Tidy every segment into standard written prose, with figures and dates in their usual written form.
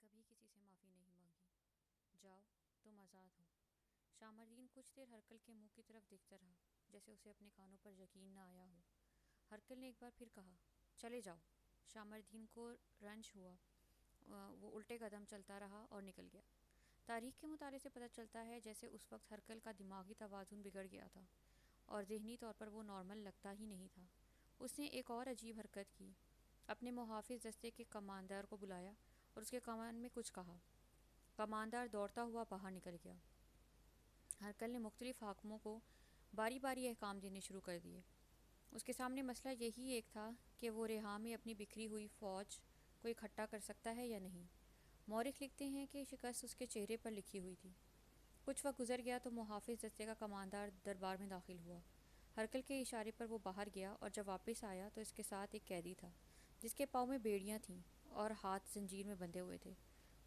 کبھی کسی سے معافی نہیں مانگی۔ جاؤ، تم آزاد ہو۔ شامردین کچھ دیر ہرکل کے منہ کی طرف دیکھتا رہا، جیسے اسے اپنے کانوں پر یقین نہ آیا ہو۔ ہرکل نے ایک بار پھر کہا، چلے جاؤ۔ شامردین کو رنج ہوا، وہ الٹے قدم چلتا رہا اور نکل گیا۔ تاریخ کے مطالعے سے پتہ چلتا ہے جیسے اس وقت ہرکل کا دماغی توازن بگڑ گیا تھا اور ذہنی طور پر وہ نارمل لگتا ہی نہیں تھا۔ اس نے ایک اور عجیب حرکت کی، اپنے محافظ دستے کے کماندار کو بلایا اور اس کے کان میں کچھ کہا۔ کماندار دوڑتا ہوا باہر نکل گیا۔ ہرکل نے مختلف حاکموں کو باری باری احکام دینے شروع کر دیے۔ اس کے سامنے مسئلہ یہی ایک تھا کہ وہ رہا میں اپنی بکھری ہوئی فوج کو اکٹھا کر سکتا ہے یا نہیں۔ مورخ لکھتے ہیں کہ شکست اس کے چہرے پر لکھی ہوئی تھی۔ کچھ وقت گزر گیا تو محافظ دستے کا کماندار دربار میں داخل ہوا۔ ہرکل کے اشارے پر وہ باہر گیا اور جب واپس آیا تو اس کے ساتھ ایک قیدی تھا جس کے پاؤں میں بیڑیاں تھیں اور ہاتھ زنجیر میں بندھے ہوئے تھے۔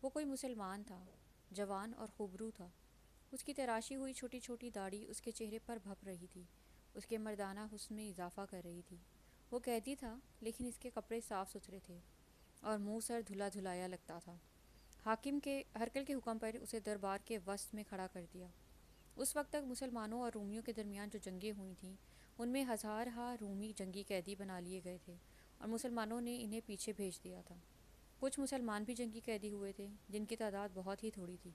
وہ کوئی مسلمان تھا، جوان اور خوبرو تھا۔ اس کی تراشی ہوئی چھوٹی چھوٹی داڑھی اس کے چہرے پر بھپ رہی تھی، اس کے مردانہ حسن میں اضافہ کر رہی تھی۔ وہ قیدی تھا لیکن اس کے کپڑے صاف ستھرے تھے اور منہ سر دھلا دھلایا لگتا تھا۔ حاکم کے ہرکل کے حکم پر اسے دربار کے وسط میں کھڑا کر دیا۔ اس وقت تک مسلمانوں اور رومیوں کے درمیان جو جنگیں ہوئی تھیں ان میں ہزارہا رومی جنگی قیدی بنا لیے گئے تھے اور مسلمانوں نے انہیں پیچھے بھیج دیا تھا۔ کچھ مسلمان بھی جنگی قیدی ہوئے تھے جن کی تعداد بہت ہی تھوڑی تھی۔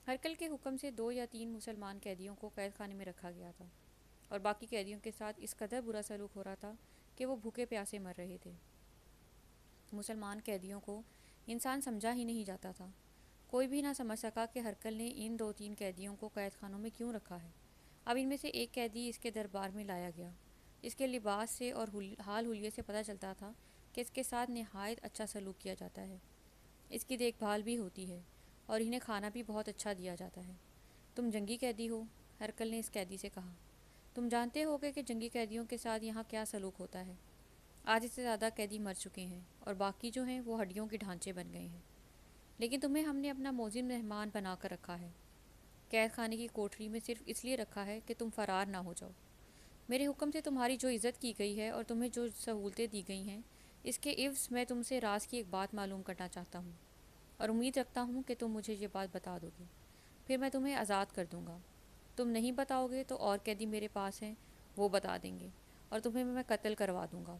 ہرکل کے حکم سے 2 یا 3 مسلمان قیدیوں کو قید خانے میں رکھا گیا تھا اور باقی قیدیوں کے ساتھ اس قدر برا سلوک ہو رہا تھا کہ وہ بھوکے پیاسے مر رہے تھے۔ مسلمان قیدیوں کو انسان سمجھا ہی نہیں جاتا تھا۔ کوئی بھی نہ سمجھ سکا کہ ہرکل نے ان 2-3 قیدیوں کو قید خانوں میں کیوں رکھا ہے۔ اب ان میں سے ایک قیدی اس کے دربار میں لایا گیا۔ اس کے لباس سے اور حال حلیے سے پتہ چلتا تھا کہ اس کے ساتھ نہایت اچھا سلوک کیا جاتا ہے، اس کی دیکھ بھال بھی ہوتی ہے اور انہیں کھانا بھی بہت اچھا دیا جاتا ہے۔ تم جنگی قیدی ہو، ہرکل نے اس قیدی سے کہا۔ تم جانتے ہوگے کہ جنگی قیدیوں کے ساتھ یہاں کیا سلوک ہوتا ہے۔ آدھے سے زیادہ قیدی مر چکے ہیں اور باقی جو ہیں وہ ہڈیوں کے ڈھانچے بن گئے ہیں، لیکن تمہیں ہم نے اپنا موزم مہمان بنا کر رکھا ہے۔ قید خانے کی کوٹری میں صرف اس لیے رکھا ہے کہ تم فرار نہ ہو جاؤ۔ میرے حکم سے تمہاری جو عزت کی گئی ہے اور تمہیں جو سہولتیں دی گئی ہیں، اس کے عوض میں تم سے راز کی ایک بات معلوم کرنا چاہتا ہوں اور امید رکھتا ہوں کہ تم مجھے یہ بات بتا دو گے، پھر میں تمہیں آزاد کر دوں گا۔ تم نہیں بتاؤ گے تو اور قیدی میرے پاس ہیں، وہ بتا دیں گے اور تمہیں میں قتل کروا دوں گا۔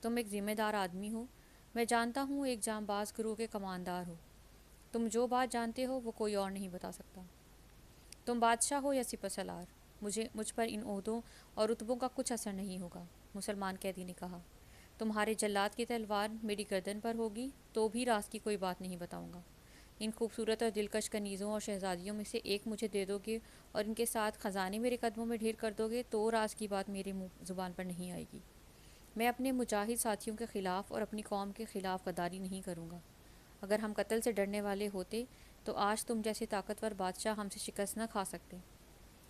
تم ایک ذمہ دار آدمی ہو، میں جانتا ہوں ایک جانباز گروہ کے کماندار ہو۔ تم جو بات جانتے ہو وہ کوئی اور نہیں بتا سکتا۔ تم بادشاہ ہو یا سپہ سالار، مجھ پر ان عہدوں اور رتبوں کا کچھ اثر نہیں ہوگا، مسلمان قیدی نے کہا۔ تمہارے جلاد کی تلوار میری گردن پر ہوگی تو بھی راز کی کوئی بات نہیں بتاؤں گا۔ ان خوبصورت اور دلکش کنیزوں اور شہزادیوں میں سے ایک مجھے دے دو گے اور ان کے ساتھ خزانے میرے قدموں میں ڈھیر کر دو گے تو راز کی بات میرے زبان پر نہیں آئے گی۔ میں اپنے مجاہد ساتھیوں کے خلاف اور اپنی قوم کے خلاف غداری نہیں کروں گا۔ اگر ہم قتل سے ڈرنے والے ہوتے تو آج تم جیسے طاقتور بادشاہ ہم سے شکست نہ کھا سکتے۔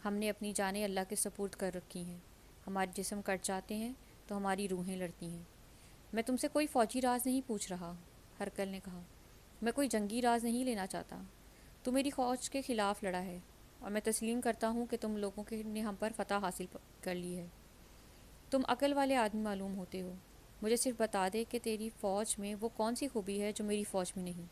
ہم نے اپنی جانیں اللہ کے سپرد کر رکھی ہیں، ہمارے جسم کٹ جاتے ہیں تو ہماری روحیں لڑتی ہیں۔ میں تم سے کوئی فوجی راز نہیں پوچھ رہا، ہرکل نے کہا۔ میں کوئی جنگی راز نہیں لینا چاہتا۔ تو میری فوج کے خلاف لڑا ہے اور میں تسلیم کرتا ہوں کہ تم لوگوں نے ہم پر فتح حاصل کر لی ہے۔ تم عقل والے آدمی معلوم ہوتے ہو، مجھے صرف بتا دے کہ تیری فوج میں وہ کون سی خوبی ہے جو میری فوج میں نہیں،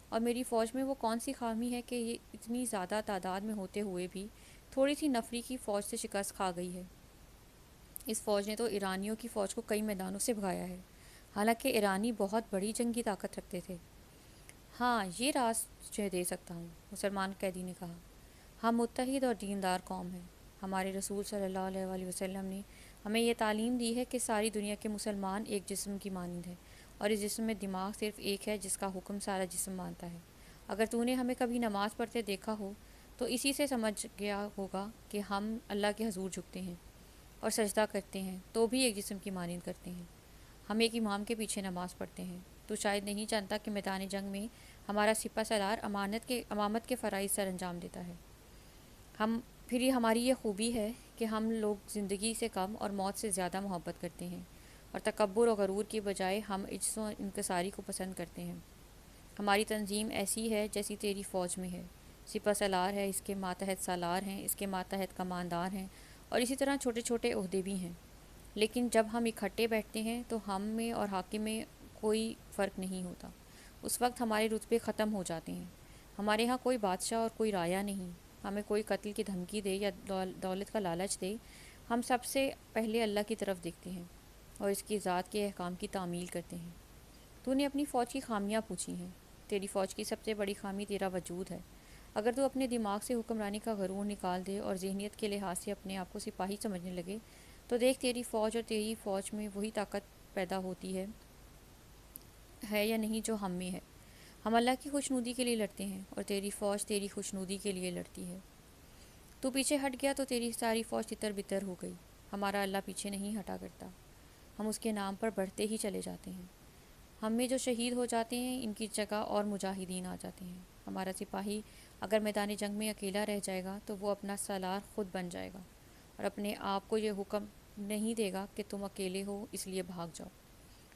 اور میری فوج میں وہ کون سی خامی ہے کہ یہ اتنی زیادہ تعداد میں ہوتے ہوئے بھی تھوڑی سی نفری کی فوج سے شکست کھا گئی ہے۔ اس فوج نے تو ایرانیوں کی فوج کو کئی میدانوں سے بھگایا ہے، حالانکہ ایرانی بہت بڑی جنگی طاقت رکھتے تھے۔ ہاں، یہ راز تجھے دے سکتا ہوں، مسلمان قیدی نے کہا۔ ہم متحد اور دیندار قوم ہیں۔ ہمارے رسول صلی اللہ علیہ وآلہ وسلم نے ہمیں یہ تعلیم دی ہے کہ ساری دنیا کے مسلمان ایک جسم کی مانند ہیں اور اس جسم میں دماغ صرف ایک ہے جس کا حکم سارا جسم مانتا ہے۔ اگر تو نے ہمیں کبھی نماز پڑھتے دیکھا ہو تو اسی سے سمجھ گیا ہوگا کہ ہم اللہ کے حضور جھکتے ہیں اور سجدہ کرتے ہیں تو بھی ایک جسم کی مانند کرتے ہیں۔ ہم ایک امام کے پیچھے نماز پڑھتے ہیں۔ تو شاید نہیں جانتا کہ میدان جنگ میں ہمارا سپہ سالار امامت کے فرائض سر انجام دیتا ہے۔ پھر ہماری یہ خوبی ہے کہ ہم لوگ زندگی سے کم اور موت سے زیادہ محبت کرتے ہیں اور تکبر اور غرور کی بجائے ہم عجز و انکساری کو پسند کرتے ہیں۔ ہماری تنظیم ایسی ہے جیسی تیری فوج میں ہے، سپہ سالار ہے، اس کے ماتحت سالار ہیں، اس کے ماتحت کماندار ہیں اور اسی طرح چھوٹے چھوٹے عہدے بھی ہیں، لیکن جب ہم اکٹھے بیٹھتے ہیں تو ہم میں اور حاکم میں کوئی فرق نہیں ہوتا۔ اس وقت ہمارے رتبے ختم ہو جاتے ہیں. ہمارے ہاں کوئی بادشاہ اور کوئی رایا نہیں. ہمیں کوئی قتل کی دھمکی دے یا دولت کا لالچ دے، ہم سب سے پہلے اللہ کی طرف دیکھتے ہیں اور اس کی ذات کے احکام کی تعمیل کرتے ہیں. تو نے اپنی فوج کی خامیاں پوچھی ہیں. تیری فوج کی سب سے بڑی خامی تیرا وجود ہے. اگر تو اپنے دماغ سے حکمرانی کا غرور نکال دے اور ذہنیت کے لحاظ سے اپنے آپ کو سپاہی سمجھنے لگے تو دیکھ تیری فوج اور تیری فوج میں وہی طاقت پیدا ہوتی ہے یا نہیں جو ہم میں ہے. ہم اللہ کی خوشنودی کے لیے لڑتے ہیں اور تیری فوج تیری خوشنودی کے لیے لڑتی ہے. تو پیچھے ہٹ گیا تو تیری ساری فوج تتر بتر ہو گئی. ہمارا اللہ پیچھے نہیں ہٹا کرتا. ہم اس کے نام پر بڑھتے ہی چلے جاتے ہیں. ہم میں جو شہید ہو جاتے ہیں ان کی جگہ اور مجاہدین آ جاتے ہیں. ہمارا سپاہی اگر میدان جنگ میں اکیلا رہ جائے گا تو وہ اپنا سالار خود بن جائے گا اور اپنے آپ کو یہ حکم نہیں دے گا کہ تم اکیلے ہو اس لیے بھاگ جاؤ.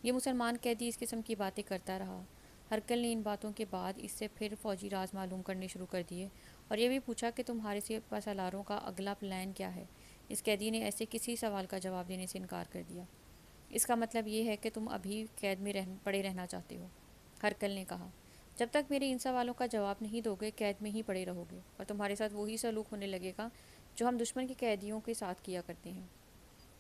یہ مسلمان قیدی اس قسم کی باتیں کرتا رہا. ہرکل نے ان باتوں کے بعد اس سے پھر فوجی راز معلوم کرنے شروع کر دیے اور یہ بھی پوچھا کہ تمہارے سپہ سالاروں کا اگلا پلان کیا ہے. اس قیدی نے ایسے کسی سوال کا جواب دینے سے انکار کر دیا. اس کا مطلب یہ ہے کہ تم ابھی قید میں پڑے رہنا چاہتے ہو. ہرکل نے کہا، جب تک میرے ان سوالوں کا جواب نہیں دو گے قید میں ہی پڑے رہو گے اور تمہارے ساتھ وہی سلوک ہونے لگے گا جو ہم دشمن کے قیدیوں کے ساتھ کیا کرتے ہیں.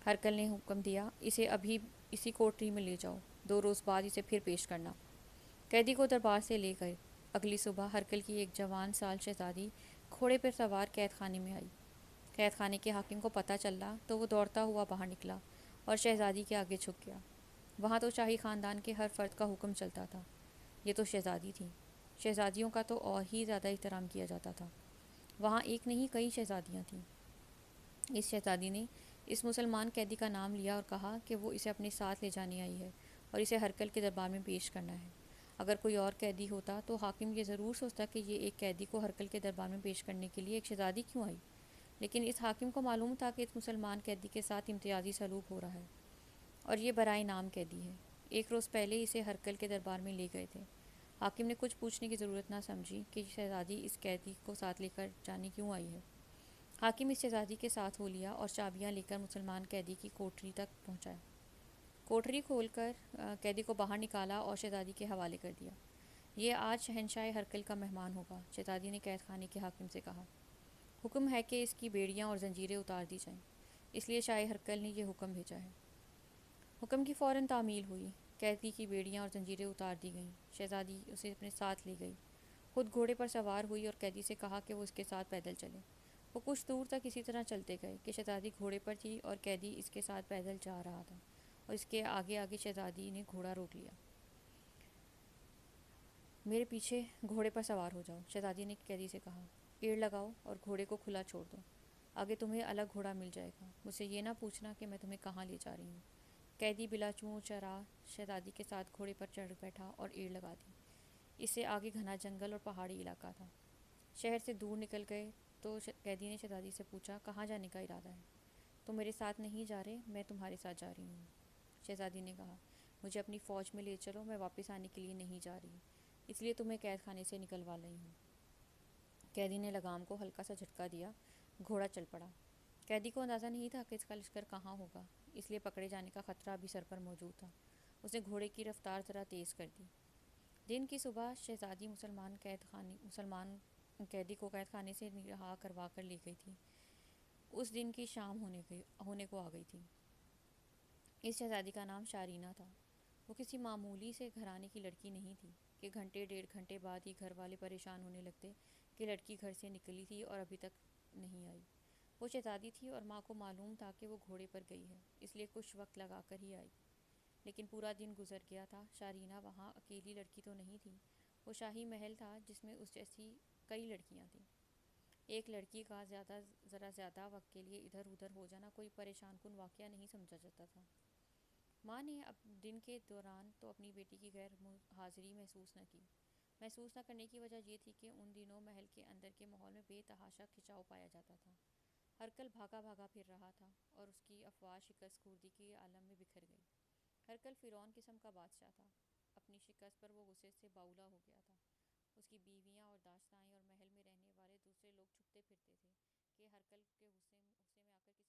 ہرکل نے حکم دیا، اسے ابھی اسی کوٹری میں لے جاؤ. 2 روز بعد اسے پھر پیش کرنا. قیدی کو دربار سے لے گئے. اگلی صبح ہرکل کی ایک جوان سال شہزادی گھوڑے پر سوار قید خانے میں آئی. قید خانے کے حاکم کو پتہ چلا تو وہ دوڑتا ہوا باہر نکلا اور شہزادی کے آگے جھک گیا. وہاں تو شاہی خاندان کے ہر فرد کا حکم چلتا تھا. یہ تو شہزادی تھی. شہزادیوں کا تو اور ہی زیادہ احترام کیا جاتا تھا. وہاں ایک نہیں کئی شہزادیاں تھیں. اس شہزادی نے اس مسلمان قیدی کا نام لیا اور کہا کہ وہ اسے اپنے ساتھ لے جانے آئی ہے اور اسے ہرکل کے دربار میں پیش کرنا ہے. اگر کوئی اور قیدی ہوتا تو حاکم یہ ضرور سوچتا کہ یہ ایک قیدی کو ہرکل کے دربار میں پیش کرنے کے لیے ایک شہزادی کیوں آئی. لیکن اس حاکم کو معلوم تھا کہ اس مسلمان قیدی کے ساتھ امتیازی سلوک ہو رہا ہے اور یہ برائے نام قیدی ہے. 1 روز پہلے اسے ہرکل کے دربار میں لے گئے تھے. حاکم نے کچھ پوچھنے کی ضرورت نہ سمجھی کہ شہزادی اس قیدی کو ساتھ لے کر جانے کیوں آئی ہے. حاکم اس شہزادی کے ساتھ ہو لیا اور چابیاں لے کر مسلمان قیدی کی کوٹری تک پہنچایا. کوٹری کھول کر قیدی کو باہر نکالا اور شہزادی کے حوالے کر دیا. یہ آج شہنشاہ ہرکل کا مہمان ہوگا. شہزادی نے قید خانے کے حاکم سے کہا. حکم ہے کہ اس کی بیڑیاں اور زنجیریں اتار دی جائیں. اس لیے شاہ ہرکل نے یہ حکم بھیجا ہے. حکم کی فوراً تعمیل ہوئی. قیدی کی بیڑیاں اور زنجیریں اتار دی گئیں. شہزادی اسے اپنے ساتھ لے گئی. خود گھوڑے پر سوار ہوئی اور قیدی سے کہا کہ وہ اس کے ساتھ پیدل چلے. وہ کچھ دور تک اسی طرح چلتے گئے کہ شہزادی گھوڑے پر تھی اور قیدی اس کے ساتھ پیدل جا رہا تھا اور اس کے آگے آگے شہزادی نے گھوڑا روک لیا. میرے پیچھے گھوڑے پر سوار ہو جاؤ، شہزادی نے قیدی سے کہا. ایڑ لگاؤ اور گھوڑے کو کھلا چھوڑ دو. آگے تمہیں الگ گھوڑا مل جائے گا. مجھ سے یہ نہ پوچھنا کہ میں تمہیں کہاں لے جا رہی ہوں. قیدی بلا چوں چرا شہزادی کے ساتھ گھوڑے پر چڑھ بیٹھا اور ایڑ لگا دی. اس سے آگے گھنا جنگل اور پہاڑی علاقہ تھا. شہر سے دور نکل گئے تو قیدی نے شہزادی سے پوچھا، کہاں جانے کا ارادہ ہے؟ تم میرے ساتھ نہیں جا رہے، میں تمہارے ساتھ جا رہی ہوں. شہزادی نے کہا، مجھے اپنی فوج میں لے چلو، میں واپس آنے کے لیے نہیں جا رہی، اس لیے تمہیں قید خانے سے نکلوا رہی ہوں. قیدی نے لگام کو ہلکا سا جھٹکا دیا. گھوڑا چل پڑا. قیدی کو اندازہ نہیں تھا کہ اس کا لشکر کہاں ہوگا، اس لیے پکڑے جانے کا خطرہ بھی سر پر موجود تھا. اس نے گھوڑے کی رفتار ذرا تیز کر دی. دن کی صبح شہزادی مسلمان قیدی کو قید خانے سے رہا کروا کر لے گئی تھی. اس دن کی شام ہونے کو آ گئی تھی. اس شہزادی کا نام شارینہ تھا. وہ کسی معمولی سے گھرانے کی لڑکی نہیں تھی کہ گھنٹے 1.5 گھنٹے بعد ہی گھر والے پریشان ہونے لگتے کہ لڑکی گھر سے نکلی تھی اور ابھی تک نہیں آئی. وہ شہزادی تھی اور ماں کو معلوم تھا کہ وہ گھوڑے پر گئی ہے، اس لیے کچھ وقت لگا کر ہی آئی. لیکن پورا دن گزر گیا تھا. شارینہ وہاں اکیلی لڑکی تو نہیں تھی. وہ شاہی محل تھا جس میں اس جیسی کئی لڑکیاں تھیں. ایک لڑکی کا ذرا زیادہ وقت کے لیے ادھر ادھر ہو جانا کوئی پریشان کن واقعہ نہیں سمجھا جاتا تھا. ماں نے اب دن کے دوران تو اپنی بیٹی کی غیر حاضری محسوس نہ کرنے کی وجہ یہ تھی کہ ان دنوں محل کے اندر کے ماحول میں بے تحاشا کھچاؤ پایا جاتا تھا. ہرکل بھاگا بھاگا پھر رہا تھا اور اس کی افواج شکست خوردی کے عالم میں بکھر گئی. ہرکل فرعون قسم کا بادشاہ تھا. اپنی شکست پر وہ غصے سے باولا ہو گیا تھا. اس کی بیویاں اور داشتائیں اور محل میں رہنے والے دوسرے لوگ چھپتے پھرتے تھے کہ ہرکل کے غصے میں آ کر